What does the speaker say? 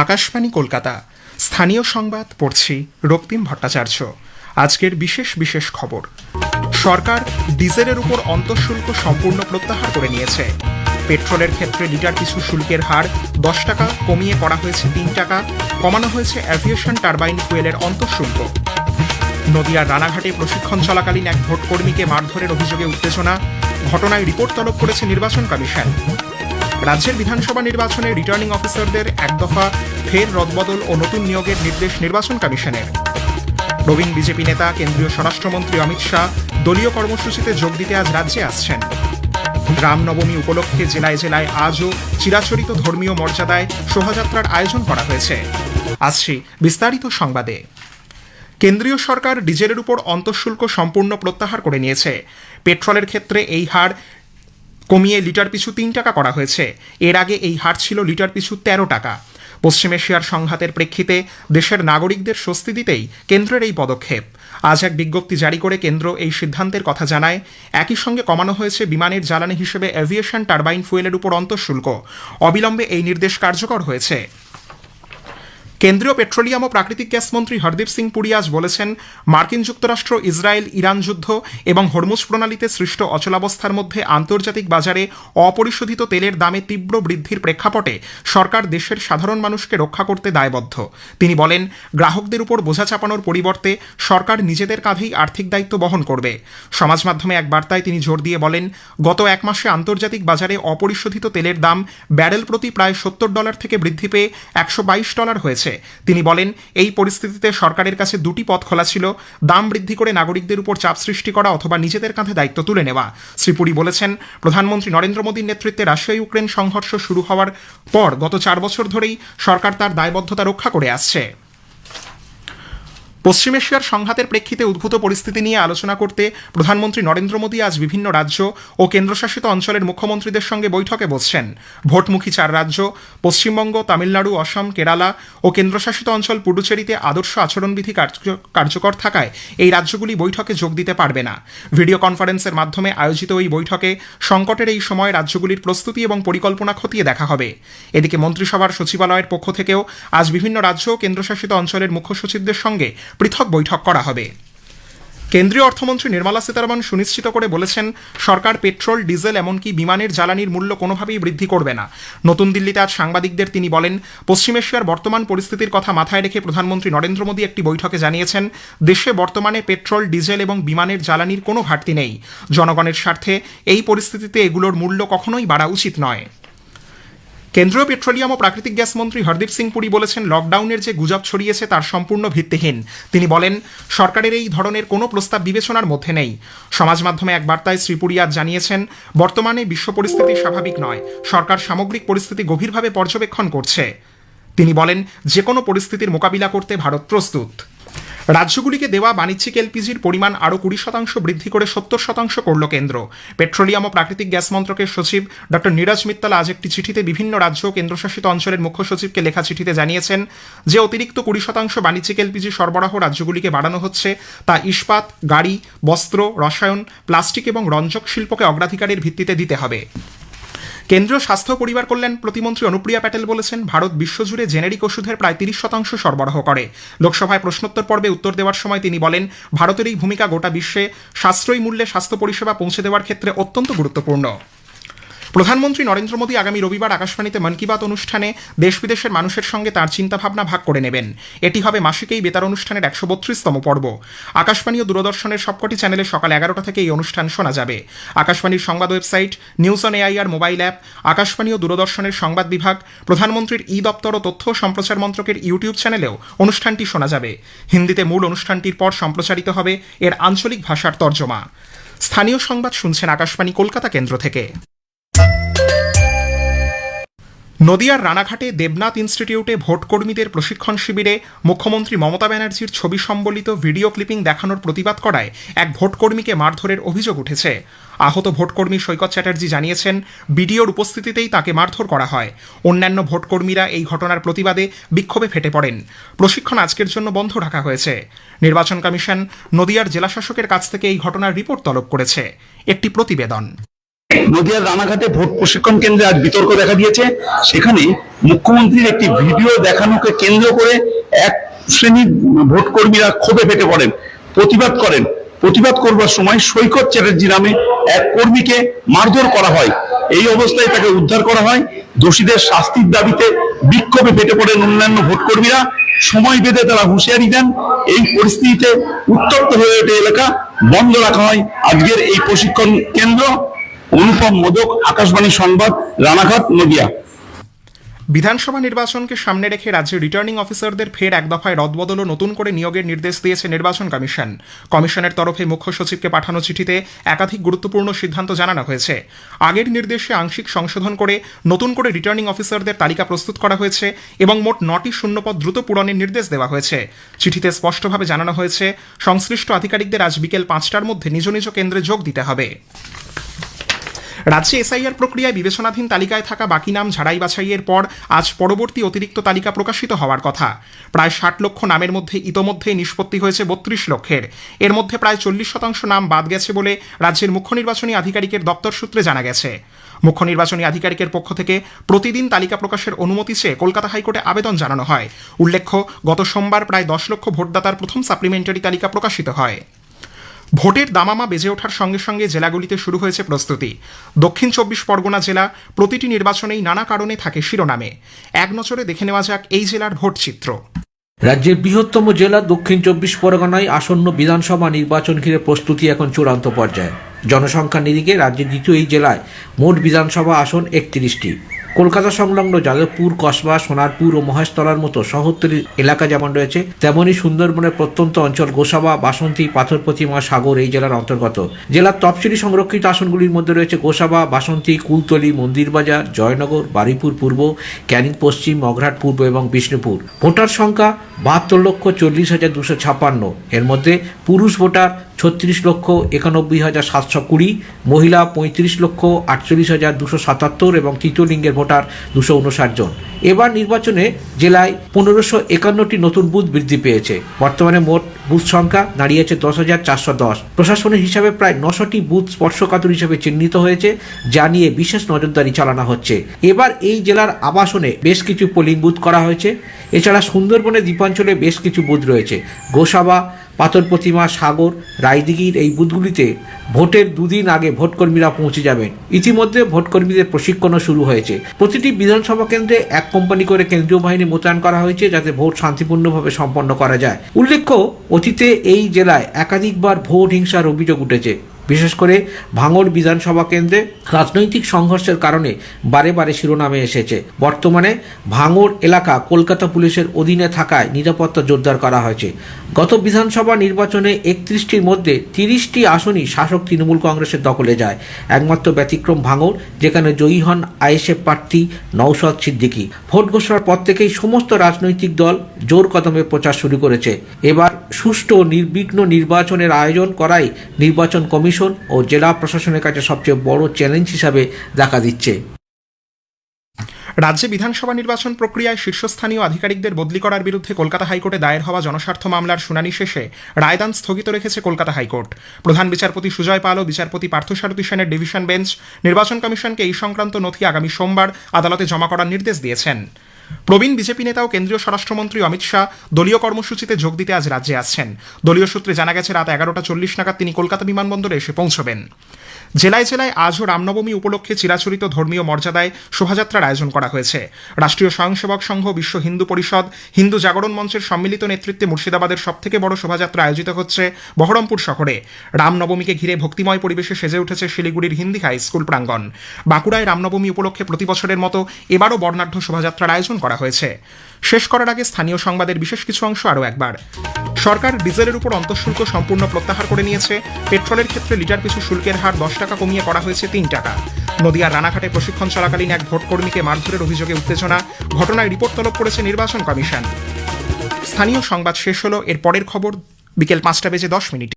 আকাশবাণী কলকাতা স্থানীয় সংবাদ পড়ছি রক্তিম ভট্টাচার্য। আজকের বিশেষ খবর। সরকার ডিজেলের উপর অন্তঃশুল্ক সম্পূর্ণ প্রত্যাহার করে নিয়েছে। পেট্রোলের ক্ষেত্রে লিটার পিছু শুল্কের হার 10 টাকা কমিয়ে করা হয়েছে 3 টাকা। কমানো হয়েছে অ্যাভিয়েশন টারবাইন ফুয়েলের অন্তঃশুল্ক। নদিয়ার রানাঘাটে প্রশিক্ষণ চলাকালীন এক ভোটকর্মীকে মারধরের অভিযোগে উত্তেজনা। ঘটনায় রিপোর্ট তলব করেছে নির্বাচন কমিশন। রাজ্যের বিধানসভা নির্বাচনে রিটার্নিং অফিসারদের এক দফা ফের রদবদল ও নতুন নিয়োগের নির্দেশ নির্বাচন কমিশনের। প্রবীণ বিজেপি নেতা কেন্দ্রীয় স্বরাষ্ট্রমন্ত্রী অমিত শাহ দলীয় কর্মসূচিতে যোগ দিতে আজ রাজ্যে আসছেন। রামনবমী উপলক্ষে জেলায় জেলায় আজও চিরাচরিত ধর্মীয় মর্যাদায় শোভাযাত্রার আয়োজন করা হয়েছে। আসছি বিস্তারিত সংবাদে। কেন্দ্রীয় সরকার ডিজেলের উপর অন্তঃশুল্ক সম্পূর্ণ প্রত্যাহার করে নিয়েছে। পেট্রোলের ক্ষেত্রে এই হার কমিয়ে লিটার পিছু 3 টাকা করা হয়েছে। এর আগে এই হার ছিল লিটার পিছু 13 টাকা। পশ্চিম এশিয়ার সংঘাতের প্রেক্ষিতে দেশের নাগরিকদের স্বস্তি দিতেই কেন্দ্রের এই পদক্ষেপ। আজ এক বিজ্ঞপ্তি জারি করে কেন্দ্র এই সিদ্ধান্তের কথা জানায়। একই সঙ্গে কমানো হয়েছে বিমানের জ্বালানি হিসেবে অ্যাভিয়েশন টারবাইন ফুয়েলের উপর অন্তঃশুল্ক। অবিলম্বে এই নির্দেশ কার্যকর হয়েছে। কেন্দ্রীয় পেট্রোলিয়াম ও প্রাকৃতিক গ্যাস মন্ত্রী হরদীপ সিং পুরী আজ বলেছেন, মার্কিন যুক্তরাষ্ট্র ইসরায়েল ইরান যুদ্ধ এবং হরমুজ প্রণালীতে সৃষ্ট অচলাবস্থার মধ্যে আন্তর্জাতিক বাজারে অপরিশোধিত তেলের দামে তীব্র বৃদ্ধির প্রেক্ষাপটে সরকার দেশের সাধারণ মানুষকে রক্ষা করতে দায়বদ্ধ। তিনি বলেন, গ্রাহকদের উপর বোঝা চাপানোর পরিবর্তে সরকার নিজেদের কাঁধেই আর্থিক দায়িত্ব বহন করবে। সমাজ মাধ্যমে এক বার্তায় তিনি জোর দিয়ে বলেন, গত এক মাসে আন্তর্জাতিক বাজারে অপরিশোধিত তেলের দাম ব্যারেল প্রতি প্রায় $70 থেকে বৃদ্ধি পেয়ে $122 হয়েছে। তিনি বলেন, এই পরিস্থিতিতে সরকারের কাছে দুটি পথ খোলা ছিল, দাম বৃদ্ধি করে নাগরিকদের উপর চাপ সৃষ্টি করা অথবা নিজেদের কাঁধে দায়িত্ব তুলে নেওয়া। শ্রী পুরী বলেছেন, প্রধানমন্ত্রী নরেন্দ্র মোদীর নেতৃত্বে রাশিয়া ইউক্রেন সংঘর্ষ শুরু হওয়ার পর গত 4 বছর ধরেই সরকার তার দায়বদ্ধতা রক্ষা করে আসছে। পশ্চিম এশিয়ার সংঘাতের প্রেক্ষিতে উদ্ভূত পরিস্থিতি নিয়ে আলোচনা করতে প্রধানমন্ত্রী নরেন্দ্র মোদী আজ বিভিন্ন রাজ্য ও কেন্দ্রশাসিত অঞ্চলের মুখ্যমন্ত্রীদের সঙ্গে বৈঠকে বসছেন। ভোটমুখী 4 রাজ্য পশ্চিমবঙ্গ, তামিলনাড়ু, অসম, কেরালা ও কেন্দ্রশাসিত অঞ্চল পুডুচেরিতে আদর্শ আচরণবিধি কার্যকর থাকায় এই রাজ্যগুলি বৈঠকে যোগ দিতে পারবে না। ভিডিও কনফারেন্সের মাধ্যমে আয়োজিত এই বৈঠকে সংকটের এই সময় রাজ্যগুলির প্রস্তুতি এবং পরিকল্পনা খতিয়ে দেখা হবে। এদিকে মন্ত্রিসভার সচিবালয়ের পক্ষ থেকেও আজ বিভিন্ন রাজ্য ও কেন্দ্রশাসিত অঞ্চলের মুখ্য সচিবদের সঙ্গে পৃথক বৈঠক করা হবে। কেন্দ্রীয় অর্থমন্ত্রী নির্মলা সীতারমণ সুনিশ্চিত করে বলেছেন, সরকার পেট্রোল, ডিজেল এমনকি বিমানের জ্বালানির মূল্য কোনোভাবেই বৃদ্ধি করবে না। নতুন দিল্লিতে আজ সাংবাদিকদের তিনি বলেন, পশ্চিম এশিয়ার বর্তমান পরিস্থিতির কথা মাথায় রেখে প্রধানমন্ত্রী নরেন্দ্র মোদী একটি বৈঠকে জানিয়েছেন, দেশে বর্তমানে পেট্রোল, ডিজেল এবং বিমানের জ্বালানির কোনো ঘাটতি নেই। জনগণের স্বার্থে এই পরিস্থিতিতে এগুলোর মূল্য কখনোই বাড়া উচিত নয়। কেন্দ্রীয় পেট্রোলিয়াম ও প্রাকৃতিক গ্যাস মন্ত্রী হরদীপ সিং পুরী বলেছেন, লকডাউনের যে গুজব ছড়িয়েছে তার সম্পূর্ণ ভিত্তিহীন। তিনি বলেন, সরকারের এই ধরনের কোনো প্রস্তাব বিবেচনার মধ্যে নেই। সমাজ মাধ্যমে এক বার্তায় শ্রী পুরী আজ জানিয়েছেন, বর্তমানে বিশ্ব পরিস্থিতি স্বাভাবিক নয়। সরকার সামগ্রিক পরিস্থিতি গভীরভাবে পর্যবেক্ষণ করছে। তিনি বলেন, যে কোনো পরিস্থিতির মোকাবিলা করতে ভারত প্রস্তুত। রাজ্যগুলিকে দেওয়া বাণিজ্যিক এলপিজির পরিমাণ আরও 20% বৃদ্ধি করে 70% করল কেন্দ্র। পেট্রোলিয়াম ও প্রাকৃতিক গ্যাস মন্ত্রকের সচিব ডক্টর নীরজ মিত্তাল আজ একটি চিঠিতে বিভিন্ন রাজ্য ও কেন্দ্রশাসিত অঞ্চলের মুখ্য সচিবকে লেখা চিঠিতে জানিয়েছেন যে অতিরিক্ত 20% বাণিজ্যিক এলপিজি সরবরাহ রাজ্যগুলিকে বাড়ানো হচ্ছে তা ইস্পাত, গাড়ি, বস্ত্র, রসায়ন, প্লাস্টিক এবং রঞ্জক শিল্পকে অগ্রাধিকারের ভিত্তিতে দিতে হবে। কেন্দ্রীয় স্বাস্থ্য ও পরিবার কল্যাণ প্রতিমন্ত্রী অনুপ্রিয়া প্যাটেল বলেছেন, ভারত বিশ্বজুড়ে জেনেরিক ওষুধের প্রায় 30% সরবরাহ করে। লোকসভায় প্রশ্নোত্তর পর্বে উত্তর দেওয়ার সময় তিনি বলেন, ভারতের এই ভূমিকা গোটা বিশ্বে সাশ্রয়ী মূল্যে স্বাস্থ্য পরিষেবা পৌঁছে দেওয়ার ক্ষেত্রে অত্যন্ত গুরুত্বপূর্ণ। প্রধানমন্ত্রী নরেন্দ্র মোদী আগামী রবিবার আকাশবাণীতে মন কি বাত অনুষ্ঠানে দেশ বিদেশের মানুষের সঙ্গে তাঁর চিন্তাভাবনা ভাগ করে নেবেন। এটি হবে মাসিক এই বেতার অনুষ্ঠানের 132তম পর্ব। আকাশবাণী ও দূরদর্শনের সবকটি চ্যানেলে সকাল 11টা থেকে এই অনুষ্ঠান শোনা যাবে। আকাশবাণীর সংবাদ website, news on AIR mobile app, Akashvani ও দূরদর্শনের সংবাদ বিভাগ, প্রধানমন্ত্রীর দপ্তর ও তথ্য সম্প্রচার মন্ত্রকের ইউটিউব চ্যানেলেও অনুষ্ঠানটি শোনা যাবে। হিন্দিতে মূল অনুষ্ঠানটির পর সম্প্রচারিত হবে এর আঞ্চলিক ভাষার তর্জমা। স্থানীয় সংবাদ শুনছেন আকাশবাণী কলকাতা কেন্দ্র থেকে। নদিয়ার রানাঘাটে দেবনাথ ইনস্টিটিউটে ভোটকর্মীদের প্রশিক্ষণ শিবিরে মুখ্যমন্ত্রী মমতা ব্যানার্জির ছবি সম্বলিত ভিডিও ক্লিপিং দেখানোর প্রতিবাদ করায় এক ভোটকর্মীকে মারধরের অভিযোগ উঠেছে। আহত ভোটকর্মী সৈকত চ্যাটার্জি জানিয়েছেন, বিডিওর উপস্থিতিতেই তাকে মারধর করা হয়। অন্যান্য ভোটকর্মীরা এই ঘটনার প্রতিবাদে বিক্ষোভে ফেটে পড়েন। প্রশিক্ষণ আজকের জন্য বন্ধ রাখা হয়েছে। নির্বাচন কমিশন নদিয়ার জেলাশাসকের কাছ থেকে এই ঘটনার রিপোর্ট তলব করেছে। একটি প্রতিবেদন। নদিয়ার রানাঘাটে ভোট প্রশিক্ষণ কেন্দ্রে আজ বিতর্ক দেখা দিয়েছে। সেখানে মুখ্যমন্ত্রীর একটি ভিডিও দেখানোকে কেন্দ্র করে এক শ্রেণীর ভোট কর্মীরা ক্ষোভে ফেটে পড়েন, প্রতিবাদ করেন। প্রতিবাদ করবার সময় সৈকত চ্যাটার্জি নামে এক কর্মীকে মারধর করা হয়। এই অবস্থায় তাকে উদ্ধার করা হয়। দোষীদের শাস্তির দাবিতে বিক্ষোভে ফেটে পড়েন অন্যান্য ভোট কর্মীরা। সময় বেঁধে তারা হুঁশিয়ারি দেন। এই পরিস্থিতিতে উত্তপ্ত হয়ে ওঠে এলাকা। বন্ধ রাখা হয় আজকের এই প্রশিক্ষণ কেন্দ্র। অনুপম মোদক, আকাশবাণী সংবাদ, রানাঘাট, নদিয়া। বিধানসভা নির্বাচনকে সামনে রেখে রাজ্যের রিটার্নিং অফিসারদের ফের এক দফায় রদবদল ও নতুন করে নিয়োগের নির্দেশ দিয়েছে নির্বাচন কমিশন। কমিশনের তরফে মুখ্য সচিবকে পাঠানো চিঠিতে একাধিক গুরুত্বপূর্ণ সিদ্ধান্ত জানানো হয়েছে। আগের নির্দেশে আংশিক সংশোধন করে নতুন করে রিটার্নিং অফিসারদের তালিকা প্রস্তুত করা হয়েছে এবং মোট 9টি শূন্যপদ দ্রুত পূরণের নির্দেশ দেওয়া হয়েছে। চিঠিতে স্পষ্টভাবে জানানো হয়েছে সংশ্লিষ্ট আধিকারিকদের আজ বিকেল 5টার মধ্যে নিজ নিজ কেন্দ্রে যোগ দিতে হবে। রাজ্যে এসআইআর প্রক্রিয়ায় বিবেচনাধীন তালিকায় থাকা বাকি নাম ঝাড়াই বাছাইয়ের পর আজ পরবর্তী অতিরিক্ত তালিকা প্রকাশিত হওয়ার কথা। প্রায় 60 লক্ষ নামের মধ্যে ইতোমধ্যে নিষ্পত্তি হয়েছে 32 লক্ষের। এর মধ্যে প্রায় 40% নাম বাদ গেছে বলে রাজ্যের মুখ্য নির্বাচনী আধিকারিকের দপ্তর সূত্রে জানা গেছে। মুখ্য নির্বাচনী আধিকারিকের পক্ষ থেকে প্রতিদিন তালিকা প্রকাশের অনুমতি চেয়ে কলকাতা হাইকোর্টে আবেদন জানানো হয়। উল্লেখ্য, গত সোমবার প্রায় 10 লক্ষ ভোটদাতার প্রথম সাপ্লিমেন্টারি তালিকা প্রকাশিত হয়। ভোটের দামামা বেজে ওঠার সঙ্গে সঙ্গে জেলাগুলিতে শুরু হয়েছে প্রস্তুতি। দক্ষিণ 24 পরগনা জেলা প্রতিটি নির্বাচনেই নানা কারণে থাকে শিরোনামে। এক নজরে দেখে নেওয়া যাক এই জেলার ভোট চিত্র। রাজ্যের বৃহত্তম জেলা দক্ষিণ 24 পরগনায় আসন্ন বিধানসভা নির্বাচন ঘিরে প্রস্তুতি এখন চূড়ান্ত পর্যায়ে। জনসংখ্যা নিরিখে রাজ্যের দ্বিতীয় এই জেলায় মোট বিধানসভা আসন 31টি। কলকাতা সংলগ্ন যাদবপুর, কসবা, সোনারপুর ও মহেশতলার মতো শহরতলির এলাকা যেমন রয়েছে, তেমনই সুন্দরবনের প্রত্যন্ত অঞ্চল গোসাবা, বাসন্তী, পাথর প্রতিমা, সাগর এই জেলার অন্তর্গত। জেলার তফসিলি সংরক্ষিত আসনগুলির মধ্যে রয়েছে গোসাবা, বাসন্তী, কুলতলি, মন্দিরবাজার, জয়নগর, বারুইপুর পূর্ব, ক্যানিং পশ্চিম, মগরাহাট পূর্ব এবং বিষ্ণুপুর। ভোটার সংখ্যা 72,40,256। এর মধ্যে পুরুষ ভোটার 36,91,720, মহিলা 35,48,277 এবং তৃতীয় লিঙ্গের ভোটার 259 জন। এবার নির্বাচনে জেলায় 1551টি নতুন বুথ বৃদ্ধি পেয়েছে। বর্তমানে মোট বুথ সংখ্যা দাঁড়িয়েছে 10,410। প্রশাসনের হিসাবে প্রায় 900টি বুথ স্পর্শকাতর হিসেবে চিহ্নিত হয়েছে, যা নিয়ে বিশেষ নজরদারি চালানো হচ্ছে। এবার এই জেলার আবাসনে বেশ কিছু পোলিং বুথ করা হয়েছে। এছাড়া সুন্দরবনের দ্বীপাঞ্চলে বেশ কিছু বুথ রয়েছে। গোসাবা, পাথর প্রতিমা, সাগর, রায়দিঘির এই বুথগুলিতে ভোটের দুদিন আগে ভোটকর্মীরা পৌঁছে যাবেন। ইতিমধ্যে ভোটকর্মীদের প্রশিক্ষণও শুরু হয়েছে। প্রতিটি বিধানসভা কেন্দ্রে এক কোম্পানি করে কেন্দ্রীয় বাহিনী মোতায়েন করা হয়েছে, যাতে ভোট শান্তিপূর্ণভাবে সম্পন্ন করা যায়। উল্লেখ্য, অতীতে এই জেলায় একাধিকবার ভোট হিংসার অভিযোগ উঠেছে। বিশেষ করে ভাঙড় বিধানসভা কেন্দ্রে রাজনৈতিক সংঘর্ষের কারণে বারে বারে শিরোনামে এসেছে। বর্তমানে ভাঙড় এলাকা কলকাতা পুলিশের অধীনে থাকায় নিরাপত্তা জোরদার করা হয়েছে। গত বিধানসভা নির্বাচনে 31টির মধ্যে 30টি আসনই শাসক তৃণমূল কংগ্রেসের দখলে যায়। একমাত্র ব্যতিক্রম ভাঙড়, যেখানে জয়ী হন আইএসএফ প্রার্থী নওশাদ সিদ্দিকী। ভোট ঘোষণার পর থেকেই সমস্ত রাজনৈতিক দল জোর কদমে প্রচার শুরু করেছে। এবার সুষ্ঠু ও নির্বিঘ্ন নির্বাচনের আয়োজন করাই নির্বাচন কমিশন ও জেলা প্রশাসনের কাছে সবচেয়ে বড় চ্যালেঞ্জ হিসাবে দেখা দিচ্ছে। রাজ্যে বিধানসভা নির্বাচন প্রক্রিয়ায় শীর্ষস্থানীয় আধিকারিকদের বদলি করার বিরুদ্ধে কলকাতা হাইকোর্টে দায়ের হওয়া জনস্বার্থ মামলার শুনানি শেষে রায়দান স্থগিত রেখেছে কলকাতা হাইকোর্ট। প্রধান বিচারপতি সুজয় পাল ও বিচারপতি পার্থসারথী সেনের ডিভিশন বেঞ্চ নির্বাচন কমিশনকে এই সংক্রান্ত নথি আগামী সোমবার আদালতে জমা করার নির্দেশ দিয়েছেন। প্রবীণ বিজেপি নেতা ও কেন্দ্রীয় স্বরাষ্ট্রমন্ত্রী অমিত শাহ দলীয় কর্মসূচিতে যোগ দিতে আজ রাজ্যে আসছেন। দলীয় সূত্রে জানা গেছে রাত 11:40 নাগাদ তিনি কলকাতা বিমানবন্দরে এসে পৌঁছবেন। জেলায় জেলায় আজও রামনবমী উপলক্ষে চিরাচরিত ধর্মীয় মর্যাদায় শোভাযাত্রার আয়োজন করা হয়েছে। রাষ্ট্রীয় স্বয়ংসেবক সংঘ, বিশ্ব হিন্দু পরিষদ, হিন্দু জাগরণ মঞ্চের সম্মিলিত নেতৃত্বে মুর্শিদাবাদের সবথেকে বড় শোভাযাত্রা আয়োজিত হচ্ছে বহরমপুর শহরে। রামনবমীকে ঘিরে ভক্তিময় পরিবেশে সেজে উঠেছে শিলিগুড়ির হিন্দি হাই স্কুল প্রাঙ্গণ। বাঁকুড়ায় রামনবমী উপলক্ষে প্রতি বছরের মতো এবারও বর্ণাঢ্য শোভাযাত্রার আয়োজন করা হয়েছে। শেষ করার আগে স্থানীয় সংবাদের বিশেষ কিছু অংশ আরও একবার। সরকার ডিজেলের উপর অন্তঃশুল্ক সম্পূর্ণ প্রত্যাহার করে নিয়েছে। পেট্রোলের ক্ষেত্রে লিটার পিছু শুল্কের হার 10 টাকা কমিয়ে করা হয়েছে 3 টাকা। নদিয়ার রানাঘাটে প্রশিক্ষণ চলাকালীন এক ভোটকর্মীকে মারধরের অভিযোগে উত্তেজনা। ঘটনায় রিপোর্ট তলব করেছে নির্বাচন কমিশন। স্থানীয় সংবাদ শেষ হলো। এর পরের খবর বিকেল 5টা বেজে 10 মিনিট।